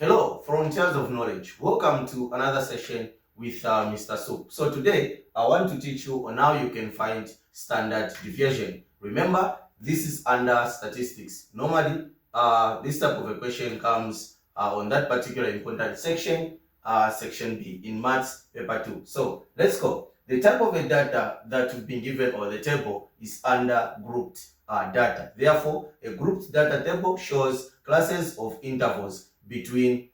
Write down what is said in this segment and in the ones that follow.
Hello, frontiers of knowledge. Welcome to another session with Mr. Soup. So today I want to teach you on how you can find standard deviation. Remember, this is under statistics. Normally, this type of a question comes on that particular important section, section B in Maths paper 2. So let's go. The type of a data that you've been given or the table is under grouped data. Therefore, a grouped data table shows classes of intervals between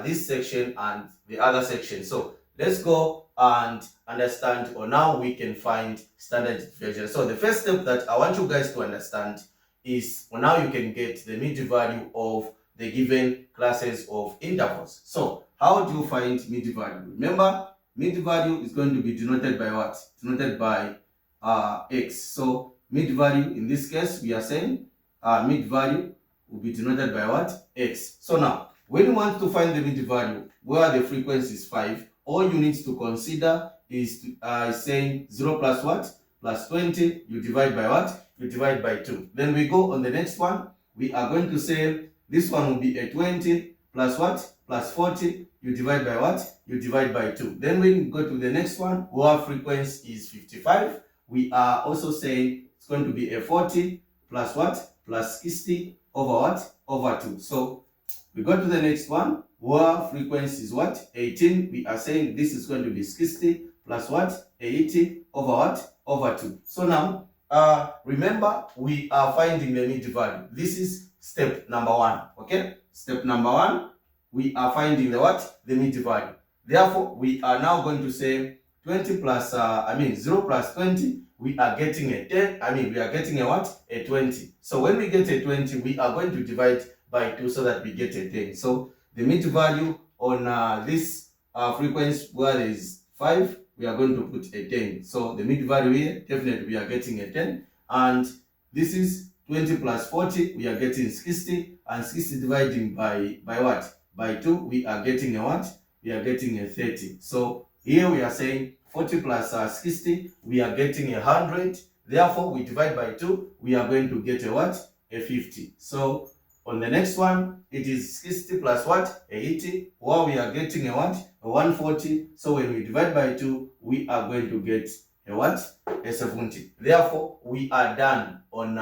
this section and the other section. So let's go and understand, or now we can find standard deviation. So the first step that I want you guys to understand is, or now you can get the mid value of the given classes of intervals. So how do you find mid value? Remember, mid value is going to be denoted by what? Denoted by x. So mid value in this case, we are saying mid value will be denoted by what? X. So now, when you want to find the mid value where the frequency is 5, all you need to consider is saying 0 plus what? Plus 20, you divide by what? You divide by 2. Then we go on the next one. We are going to say this one will be a 20 plus what? Plus 40, you divide by what? You divide by 2. Then when we go to the next one, where frequency is 55, we are also saying it's going to be a 40 plus what? Plus 60 over what? Over 2. So we go to the next one, where frequency is what? 18. We are saying this is going to be 60 plus what? 80 over what? Over 2. So now, remember, we are finding the mid value. This is step number 1. Okay? Step number 1, we are finding the what? The mid value. Therefore, we are now going to say 20 plus, 0 plus 20, we are getting a 10, we are getting a what? A 20. So when we get a 20, we are going to divide by 2 so that we get a 10. So the mid value on this frequency where there is 5, we are going to put a 10. So the mid value here, definitely we are getting a 10. And this is 20 plus 40, we are getting 60. And 60 dividing by what? By 2, we are getting a what? We are getting a 30. So here we are saying 40 plus 60, we are getting 100. Therefore, we divide by 2, we are going to get a what? A 50. So on the next one, it is 60 plus what? A 80. Or we are getting a what? A 140. So when we divide by 2, we are going to get a what? A 70. Therefore, we are done on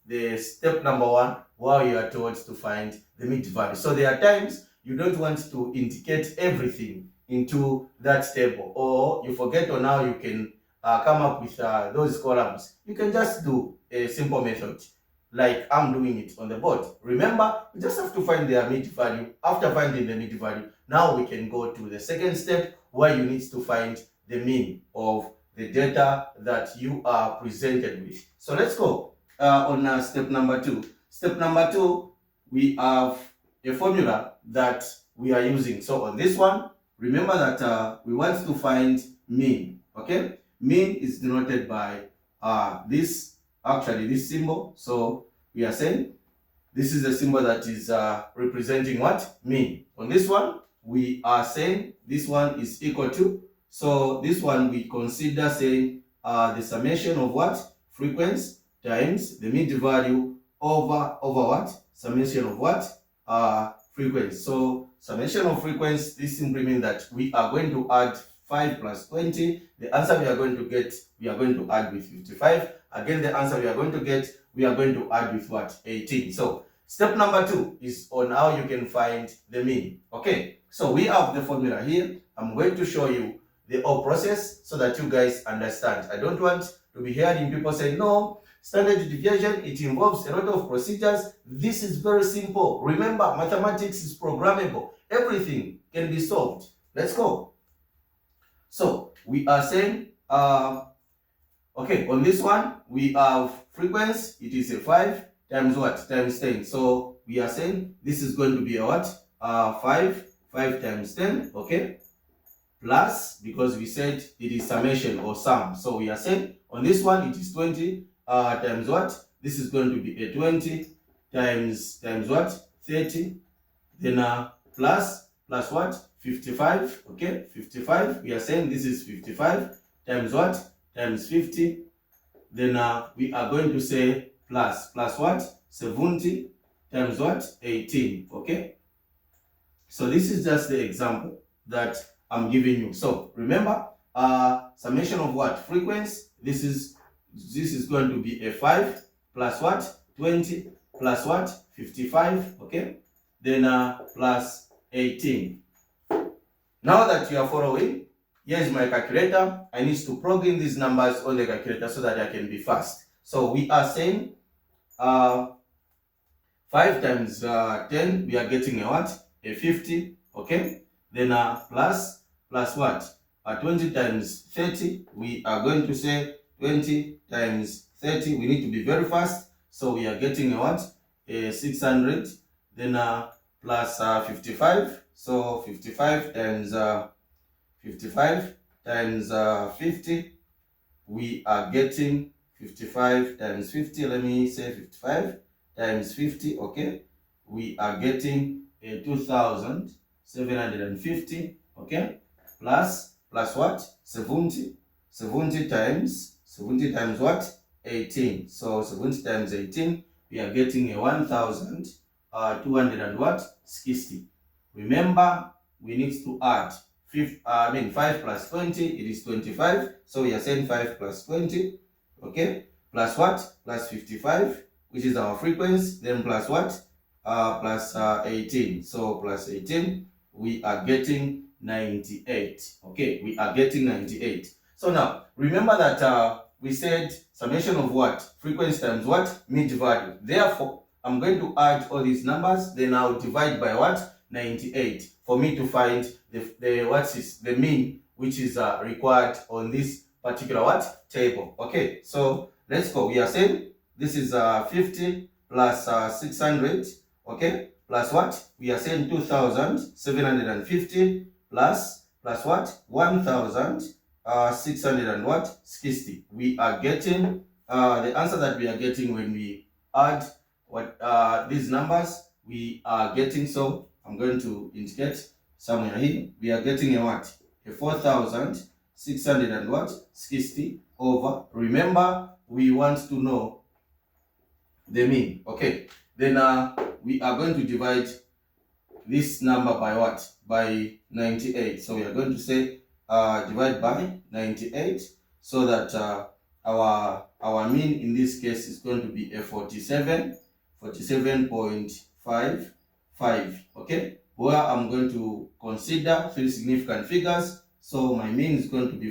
the step number 1, where you are told to find the mid value. So there are times you don't want to indicate everything into that table, or you forget on how you can come up with those columns. You can just do a simple method like I'm doing it on the board. Remember, you just have to find their mid value. After finding the mid value, now we can go to the second step, where you need to find the mean of the data that you are presented with. So let's go on step number 2. Step number 2, we have a formula that we are using. So on this one, remember that we want to find mean. Okay, mean is denoted by this symbol. So we are saying this is a symbol that is representing what? Mean. On this one, we are saying this one is equal to, so this one we consider saying the summation of what? Frequency times the mid value over what? Summation of what? Frequency. So summation of frequency, this simply means that we are going to add 5 plus 20. The answer we are going to get, we are going to add with 55. Again, the answer we are going to get, we are going to add with what? 18. So step number 2 is on how you can find the mean. Okay, so we have the formula here. I'm going to show you the whole process so that you guys understand. I don't want to be hearing people say, no, standard deviation, it involves a lot of procedures. This is very simple. Remember, mathematics is programmable. Everything can be solved. Let's go. So we are saying, okay, on this one, we have frequency. It is a 5 times what? Times 10. So we are saying this is going to be a what? 5 times 10, okay? Plus, because we said it is summation or sum. So we are saying on this one, it is 20 times what? This is going to be a 20 times what? 30. Then plus what? 55. Okay, 55. We are saying this is 55 times what? Times 50. Then we are going to say plus what? 70 times what? 18. Okay. So this is just the example that I'm giving you. So remember, summation of what? Frequency. This is going to be a 5 plus what? 20 plus what? 55. Okay. Then plus 18. Now that you are following, here's my calculator. I need to plug in these numbers on the calculator so that I can be fast. So we are saying 5 times 10, we are getting a what? A 50. Okay. Then plus what? 20 times 30, we are going to say 20 times 30. We need to be very fast. So we are getting a what? A 600. Then plus 55. So 55 times 50, we are getting 55 times 50. Let me say 55 times 50. Okay, we are getting a 2,750. Okay, plus what? 70 times what? 18. So 70 times 18, we are getting a 1,200 and what? 60. Remember, we need to add 5 plus 20, it is 25. So we are saying 5 plus 20, okay, plus what? Plus 55, which is our frequency. Then plus what? Plus 18. So plus 18, we are getting 98. Okay, we are getting 98. So now, remember that we said summation of what? Frequency times what? Mid value. Therefore, I'm going to add all these numbers, then I'll divide by what? 98 for me to find the what is the mean which is required on this particular what? Table. Okay, so let's go. We are saying this is 50 plus 600. Okay, plus what? We are saying 2,750 plus what? 1,600 and what? 60. We are getting the answer that we are getting when we add what these numbers we are getting. So I'm going to indicate somewhere here. We are getting a what? A 4,600 and what? 60 over. Remember, we want to know the mean. Okay. Then we are going to divide this number by what? By 98. So we are going to say divide by 98 so that our mean in this case is going to be a 47.55. Okay, where I'm going to consider three significant figures. So my mean is going to be